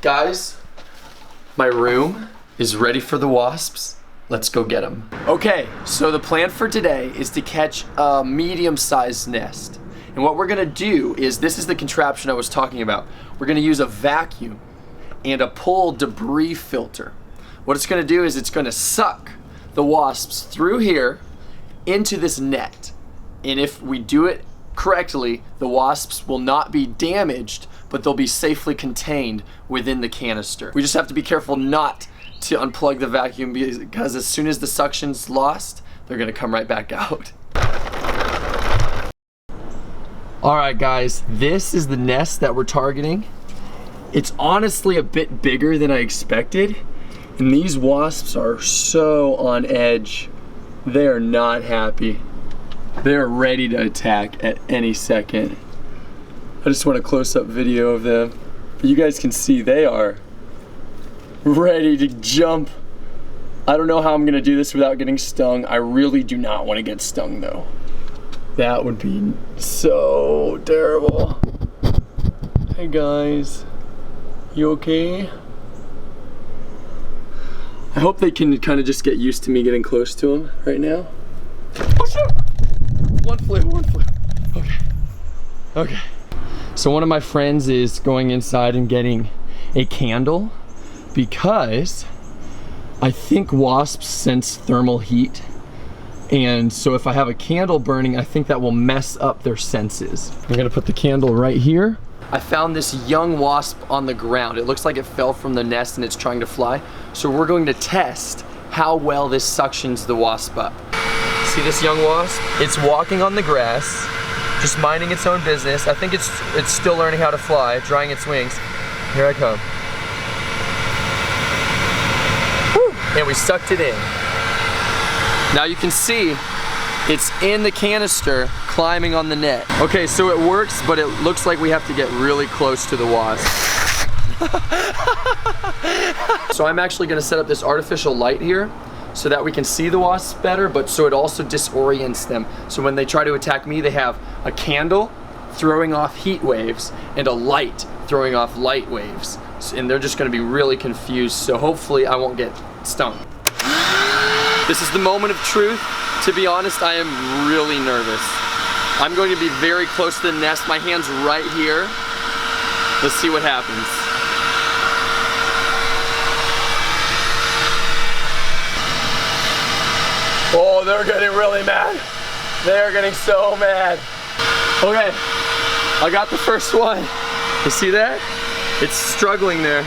Guys, my room is ready for the wasps. Let's go get them. Okay, so the plan for today is to catch a medium-sized nest. And what we're gonna do is, this is the contraption I was talking about. We're gonna use a vacuum and a pull debris filter. What it's gonna do is it's gonna suck the wasps through here into this net. And if we do it correctly, the wasps will not be damaged, but they'll be safely contained within the canister. We just have to be careful not to unplug the vacuum, because as soon as the suction's lost, they're gonna come right back out. All right, guys, this is the nest that we're targeting. It's honestly a bit bigger than I expected, and these wasps are so on edge. They're not happy. They're ready to attack at any second. I just want a close-up video of them. You guys can see they are ready to jump. I don't know how I'm gonna do this without getting stung. I really do not want to get stung though. That would be so terrible. Hey guys, you okay? I hope they can kind of just get used to me getting close to them right now. Oh shit! One flew. Okay. Okay. So one of my friends is going inside and getting a candle because I think wasps sense thermal heat. And so if I have a candle burning, I think that will mess up their senses. I'm gonna put the candle right here. I found this young wasp on the ground. It looks like it fell from the nest and it's trying to fly. So we're going to test how well this suctions the wasp up. See this young wasp? It's walking on the grass, just minding its own business. I think it's still learning how to fly, drying its wings. Here I come. Woo! And we sucked it in. Now you can see it's in the canister, climbing on the net. Okay, so it works, but it looks like we have to get really close to the wasp. So I'm actually gonna set up this artificial light here so that we can see the wasps better, but so it also disorients them. So when they try to attack me, they have a candle throwing off heat waves and a light throwing off light waves. And they're just gonna be really confused, so hopefully I won't get stung. This is the moment of truth. To be honest, I am really nervous. I'm going to be very close to the nest. My hand's right here. Let's see what happens. Oh, they're getting really mad. They're getting so mad. Okay, I got the first one. You see that? It's struggling there.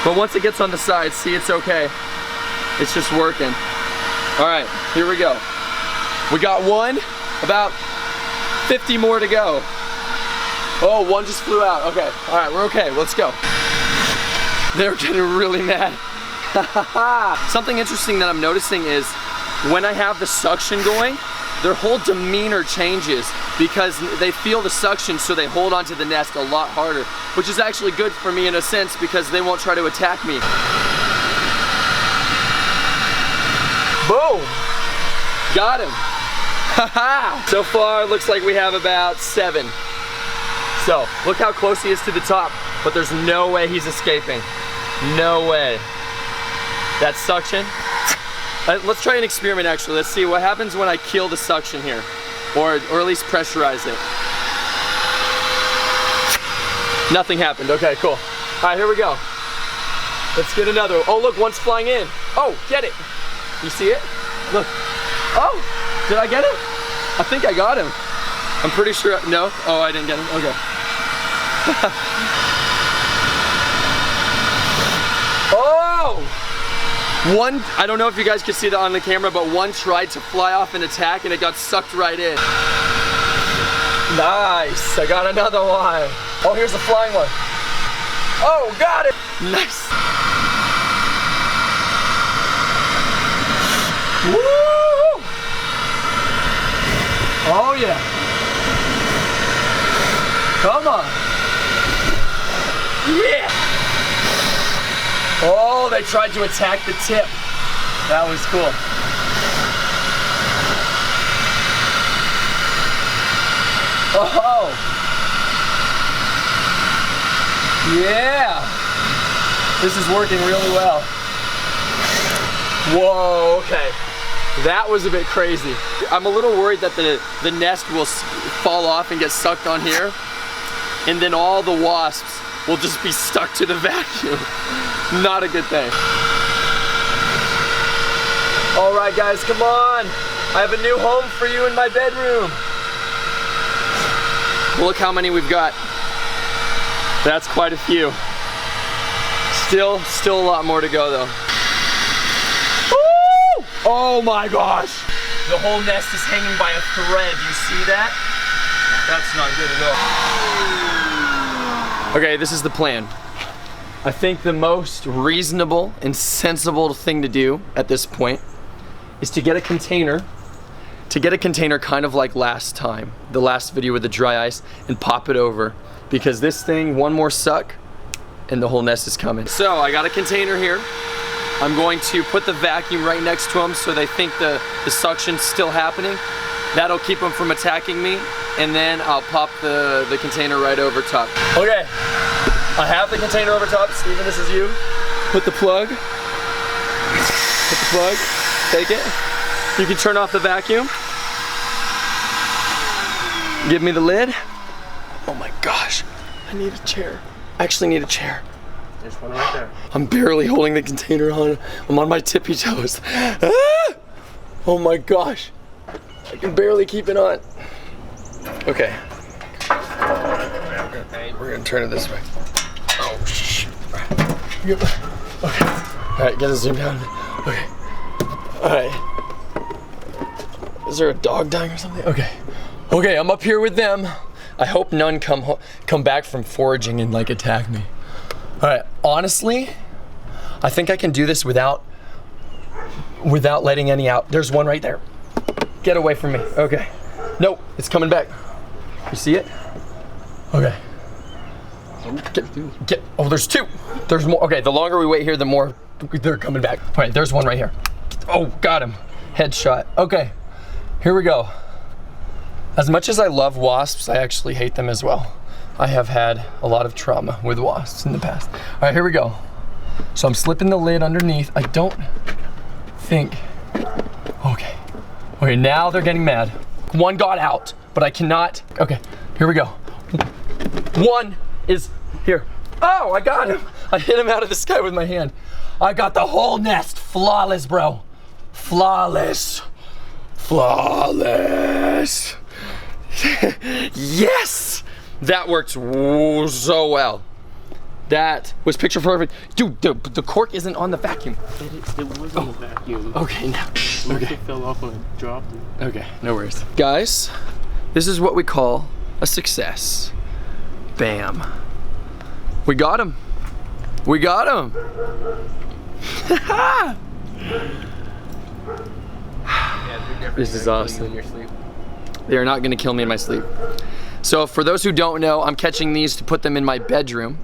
But once it gets on the side, see, it's okay. It's just working. All right, here we go. We got one, about 50 more to go. Oh, one just flew out. Okay, all right, we're okay, let's go. They're getting really mad. Something interesting that I'm noticing is when I have the suction going, their whole demeanor changes because they feel the suction, so they hold onto the nest a lot harder, which is actually good for me in a sense because they won't try to attack me. Boom! Got him! So far, looks like we have about 7. So, look how close he is to the top, but there's no way he's escaping. No way. That suction. Let's try an experiment actually. Let's see what happens when I kill the suction here, or at least pressurize it. Nothing happened. Okay, cool. All right, here we go. Let's get another. Oh, look, one's flying in. Oh, get it. You see it? Look. Oh, did I get him? I think I got him. I'm pretty sure. No? Oh, I didn't get him. Okay. Oh! One, I don't know if you guys can see that on the camera, but one tried to fly off and attack and it got sucked right in. Nice. I got another one. Oh, here's the flying one. Oh, got it. Nice. Woo! Oh yeah. Come on. Yeah. Oh, they tried to attack the tip. That was cool. Oh. Yeah. This is working really well. Whoa, okay. That was a bit crazy. I'm a little worried that the nest will fall off and get sucked on here, and then all the wasps will just be stuck to the vacuum. Not a good thing. All right, guys, come on. I have a new home for you in my bedroom. Look how many we've got. That's quite a few. Still a lot more to go though. Woo! Oh my gosh. The whole nest is hanging by a thread. You see that? That's not good at all. Okay, this is the plan. I think the most reasonable and sensible thing to do at this point is to get a container. Kind of like last time, the last video with the dry ice, and pop it over. Because this thing, one more suck, and the whole nest is coming. So I got a container here. I'm going to put the vacuum right next to them so they think the suction's still happening. That'll keep them from attacking me, and then I'll pop the container right over top. Okay, I have the container over top. Steven, this is you. Put the plug, take it. You can turn off the vacuum. Give me the lid. Oh my gosh, I need a chair. I actually need a chair. There's one right there. I'm barely holding the container on. I'm on my tippy toes. Ah! Oh my gosh. I can barely keep it on. Okay. We're gonna turn it this way. Oh, shoot. Okay. All right, get a zoom down. Okay. All right. Is there a dog dying or something? Okay. Okay, I'm up here with them. I hope none come back from foraging and like attack me. All right, honestly, I think I can do this without letting any out. There's one right there. Get away from me. Okay. Nope, it's coming back. You see it? Okay. Oh, there's two. There's more. Okay, the longer we wait here, the more they're coming back. All right, there's one right here. Oh, got him. Headshot. Okay, here we go. As much as I love wasps, I actually hate them as well. I have had a lot of trauma with wasps in the past. All right, here we go. So I'm slipping the lid underneath. I don't think, okay. Okay, now they're getting mad. One got out, but I cannot, okay, here we go. One is here. Oh, I got him. I hit him out of the sky with my hand. I got the whole nest, flawless, bro. Flawless, flawless. Yes! That worked so well. That was picture perfect. Dude, the cork isn't on the vacuum. It was on the vacuum. Okay, now. Okay. It fell off when I dropped it. Okay, no worries. Guys, this is what we call a success. Bam. We got him. We got him. This is awesome. They are not gonna kill me in my sleep. So for those who don't know, I'm catching these to put them in my bedroom.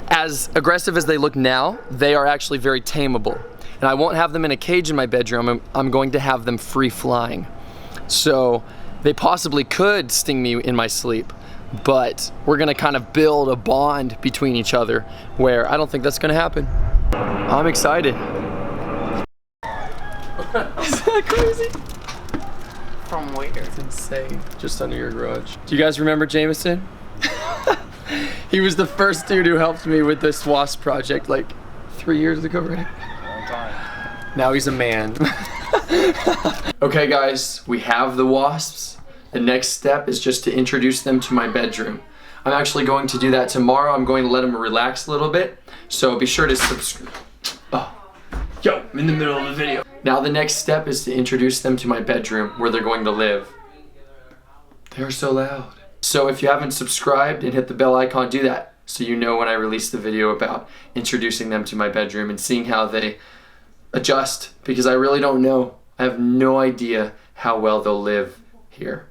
As aggressive as they look now, they are actually very tameable. And I won't have them in a cage in my bedroom. I'm going to have them free flying. So they possibly could sting me in my sleep, but we're gonna kind of build a bond between each other where I don't think that's gonna happen. I'm excited. Is that crazy? From where? It's insane. Just under your garage. Do you guys remember Jameson? He was the first dude who helped me with this wasp project like 3 years ago, right? Long time. Now he's a man. Okay guys, we have the wasps. The next step is just to introduce them to my bedroom. I'm actually going to do that tomorrow. I'm going to let them relax a little bit. So be sure to subscribe. Oh. Yo, I'm in the middle of the video. Now the next step is to introduce them to my bedroom where they're going to live. They're so loud. So if you haven't subscribed and hit the bell icon, do that so you know when I release the video about introducing them to my bedroom and seeing how they adjust, because I really don't know. I have no idea how well they'll live here.